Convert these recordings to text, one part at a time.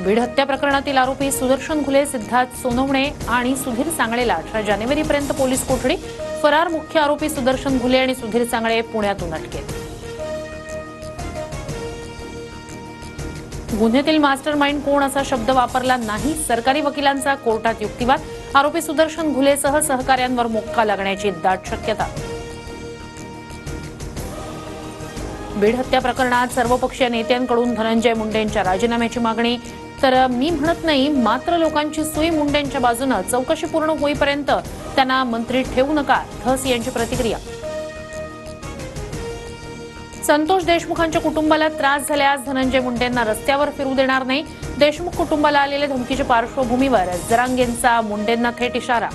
बीड हत्या प्रकरणातील आरोपी सुदर्शन घुले, सिद्धार्थ सोनवणे आणि सुधीर सांगळेला 18 जानेवारीपर्यंत पोलीस कोठडी. फरार मुख्य आरोपी सुदर्शन घुले आणि सुधीर सांगळे पुण्यातून अटकेत. गुन्ह्यातील मास्टरमाइंड कोण असा शब्द वापरला नाही. सरकारी वकिलांचा कोर्टात युक्तिवाद. आरोपी सुदर्शन घुलेसह सहकाऱ्यांवर मोक्का लागण्याची दाट शक्यता. बीड हत्या प्रकरणात सर्वपक्षीय नेत्यांकडून धनंजय मुंडेंच्या राजीनाम्याची मागणी. तर मी म्हणत नाही, मात्र लोकांची सुई मुंडेंच्या बाजूने. चौकशी पूर्ण होईपर्यंत त्यांना मंत्री ठेवू नका, धस यांची प्रतिक्रिया. संतोष देशमुखांच्या कुटुंबाला त्रास झाल्यास धनंजय मुंडेंना रस्त्यावर फिरू देणार नाही. देशमुख कुटुंबाला आलेल्या धमकीच्या पार्श्वभूमीवर जरांगेंचा मुंडेंना थेट इशारा.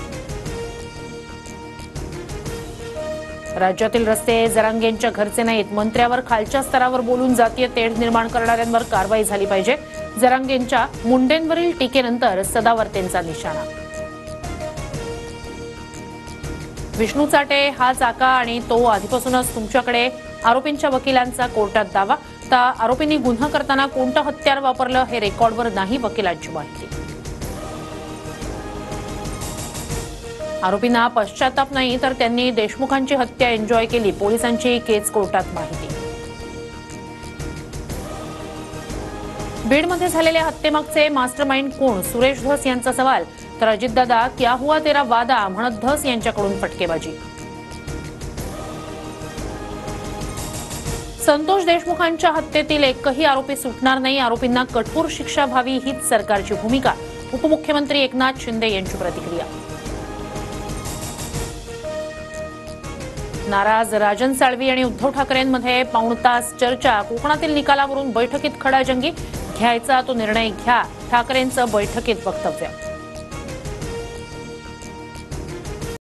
राज्यातील रस्ते जरांगेंच्या घरचे नाहीत. मंत्र्यावर खालच्या स्तरावर बोलून जातीय तेढ निर्माण करणाऱ्यांवर कारवाई झाली पाहिजे. जरांगेंच्या मुंडेंवरील टीकेनंतर सदावर्तेंचा निशाणा. विष्णू चाटे हा चाका आणि तो आधीपासूनच तुमच्याकडे. आरोपींच्या वकिलांचा कोर्टात दावा. तर आरोपींनी गुन्हा करताना कोणतं हत्यार वापरलं हे रेकॉर्डवर नाही, वकिलांची माहिती. आरोपींना पश्चाताप नाही, तर त्यांनी देशमुखांची हत्या एन्जॉय केली. पोलिसांची केस कोर्टात माहिती. बीडमध्ये झालेल्या हत्येमागचे मास्टरमाइंड कोण? सुरेश धस यांचा सवाल. तर अजितदादा क्या हुआ तेरा वादा म्हणत धस यांच्याकडून फटकेबाजी. संतोष देशमुखांच्या हत्येतील एकही आरोपी सुटणार नाही. आरोपींना कठोर शिक्षा व्हावी हीच सरकारची भूमिका. उपमुख्यमंत्री एकनाथ शिंदे यांची प्रतिक्रिया. नाराज राजन साळवी आणि उद्धव ठाकरेंमध्ये पाऊण तास चर्चा. कोकणातील निकालावरून बैठकीत खडाजंगी. घ्यायचा तो निर्णय घ्या, ठाकरेंचं बैठकीत वक्तव्य.